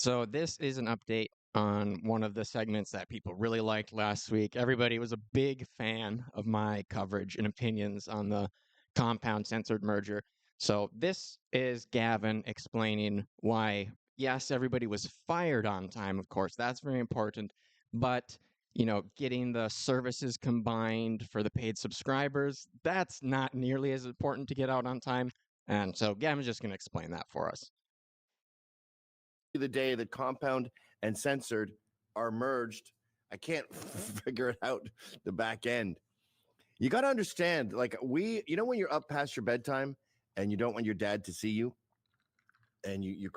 So this is an update on one of the segments that people really liked last week. Everybody was a big fan of my coverage and opinions on the compound censored merger. So this is Gavin explaining why, yes, everybody was fired on time, of course, that's very important, but getting the services combined for the paid subscribers, that's not nearly as important to get out on time. And so Gavin's just going to explain that for us. The day that compound and censored are merged, I can't figure it out, the back end. You got to understand, like when you're up past your bedtime and you don't want your dad to see you, and you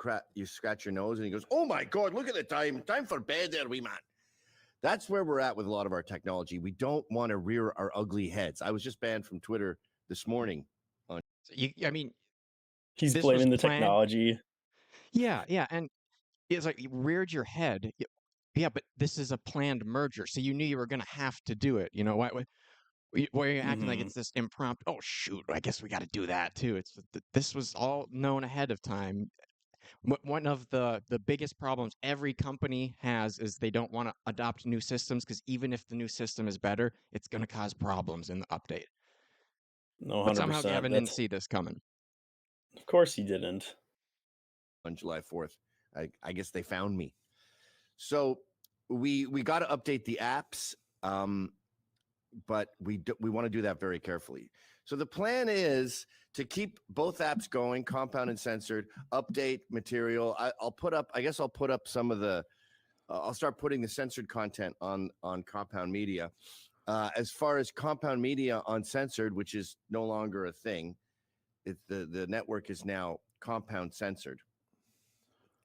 scratch your nose and he goes, "Oh my God, look at the time for bed there, wee man." That's where we're at with a lot of our technology. We don't want to rear our ugly heads. I was just banned from Twitter this morning. He's blaming the planned. Technology. Yeah, and it's like you reared your head. Yeah, but this is a planned merger, so you knew you were going to have to do it. Why are you acting like it's this impromptu? Oh shoot, I guess we got to do that too. This was all known ahead of time. One of the biggest problems every company has is they don't want to adopt new systems because even if the new system is better, it's going to cause problems in the update. No, 100%. But somehow Gavin didn't see this coming. Of course he didn't. On July 4th, I guess they found me. So we got to update the apps, but we want to do that very carefully. So the plan is to keep both apps going, Compound and Censored, update material. I'll put up some of the, I'll start putting the censored content on Compound Media. As far as Compound Media on Censored, which is no longer a thing, the network is now Compound Censored.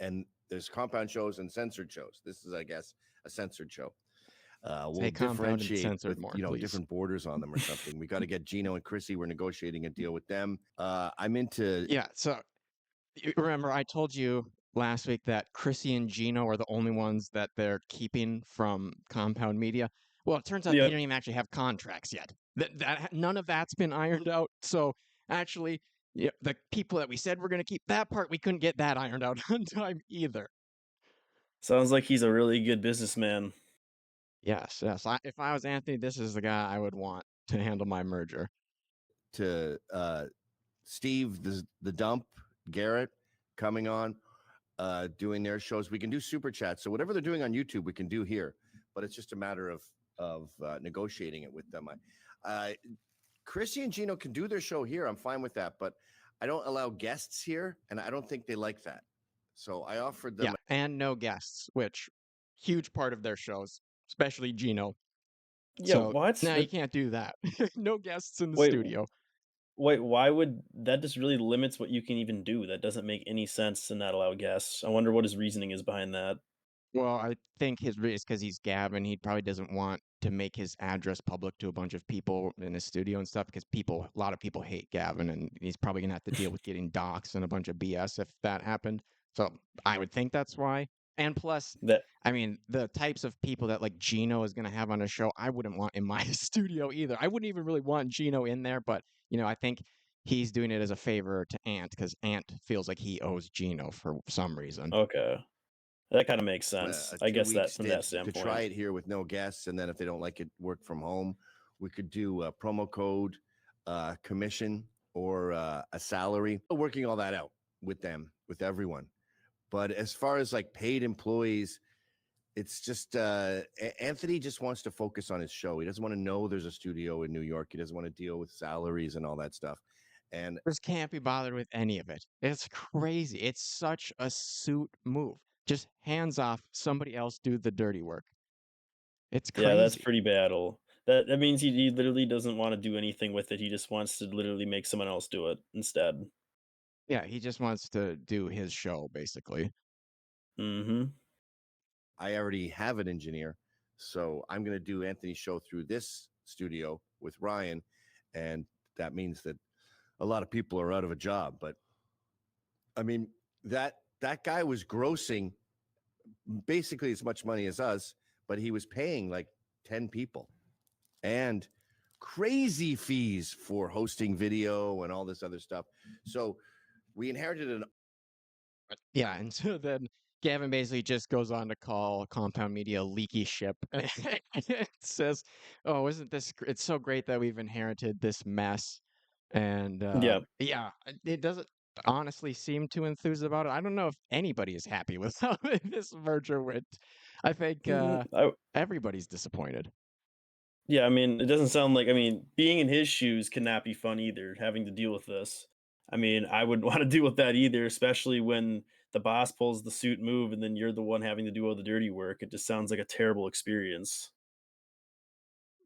And there's compound shows and censored shows. This is, I guess, a censored show. We'll differentiate with different borders on them or something. We got to get Geno and Chrissie. We're negotiating a deal with them. I'm into. Yeah. So you remember I told you last week that Chrissie and Geno are the only ones that they're keeping from Compound Media. Well, it turns out they don't even actually have contracts yet. None of that's been ironed out. So actually, the people that we said we're going to keep, that part, we couldn't get that ironed out on time either. Sounds like he's a really good businessman. Yes. If I was Anthony, this is the guy I would want to handle my merger. To Steve, the Dump, Garrett coming on, doing their shows. We can do super chats. So whatever they're doing on YouTube, we can do here. But it's just a matter of negotiating it with them. Chrissie and Geno can do their show here. I'm fine with that, but I don't allow guests here, and I don't think they like that. So I offered them. Yeah, and no guests, which huge part of their shows, especially Geno. Yeah, so, what? No, you can't do that. No guests in the studio. Wait, why would that just really limits what you can even do? That doesn't make any sense to not allow guests. I wonder what his reasoning is behind that. Well, I think his reason is because he's Gavin. He probably doesn't want to make his address public to a bunch of people in his studio and stuff because a lot of people hate Gavin, and he's probably gonna have to deal with getting doxxed and a bunch of BS if that happened. So I would think that's why. And plus, the types of people that like Geno is gonna have on a show, I wouldn't want in my studio either. I wouldn't even really want Geno in there, but I think he's doing it as a favor to Ant because Ant feels like he owes Geno for some reason. Okay. That kind of makes sense. I guess that from that standpoint. To try it here with no guests, and then if they don't like it, work from home. We could do a promo code, commission, or a salary. We're working all that out with them, with everyone. But as far as like paid employees, it's just Anthony just wants to focus on his show. He doesn't want to know there's a studio in New York. He doesn't want to deal with salaries and all that stuff. And just can't be bothered with any of it. It's crazy. It's such a suit move. Just hands off, somebody else do the dirty work. It's crazy. Yeah, that's pretty battle. That means he literally doesn't want to do anything with it. He just wants to literally make someone else do it instead. Yeah, he just wants to do his show, basically. Mm-hmm. I already have an engineer, so I'm going to do Anthony's show through this studio with Ryan, and that means that a lot of people are out of a job. But I mean, that guy was grossing basically as much money as us, but he was paying like 10 people and crazy fees for hosting video and all this other stuff. So we inherited Yeah, and so then Gavin basically just goes on to call Compound Media a leaky ship. It says, "Oh, isn't this? It's so great that we've inherited this mess." And Yeah. yeah, it doesn't honestly seem too enthused about it. I don't know if anybody is happy with how this merger went. I think I everybody's disappointed. Yeah, I mean, it doesn't sound like, I mean, being in his shoes cannot be fun either, having to deal with this. I mean, I wouldn't want to deal with that either, especially when the boss pulls the suit move and then you're the one having to do all the dirty work. It just sounds like a terrible experience.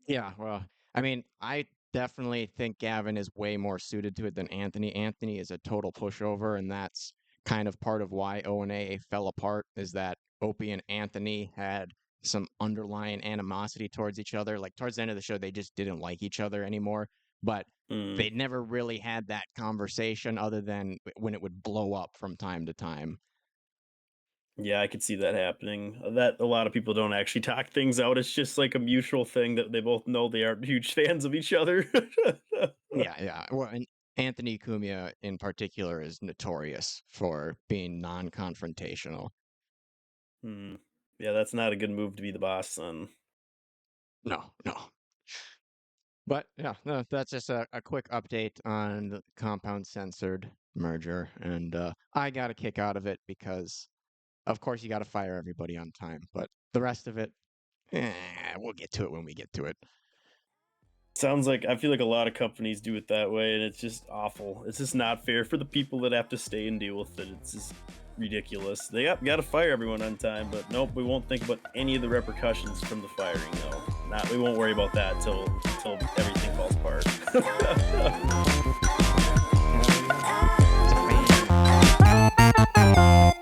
Yeah, well, I mean, I definitely think Gavin is way more suited to it than Anthony. Anthony is a total pushover, and that's kind of part of why O&A fell apart, is that Opie and Anthony had some underlying animosity towards each other. Like towards the end of the show, they just didn't like each other anymore, but Mm. they never really had that conversation other than when it would blow up from time to time. Yeah, I could see that happening. That a lot of people don't actually talk things out. It's just like a mutual thing that they both know they aren't huge fans of each other. Yeah, yeah. Well, and Anthony Cumia in particular is notorious for being non-confrontational. Hmm. Yeah, that's not a good move to be the boss, son. No, no. But yeah, no, that's just a quick update on the Compound Censored merger, and I got a kick out of it because, of course, you got to fire everybody on time. But the rest of it, we'll get to it when we get to it. Sounds like I feel like a lot of companies do it that way, and it's just awful. It's just not fair for the people that have to stay and deal with it. It's just ridiculous. They got to fire everyone on time, but nope, we won't think about any of the repercussions from the firing. No, not we won't worry about that till everything falls apart. It's a fan.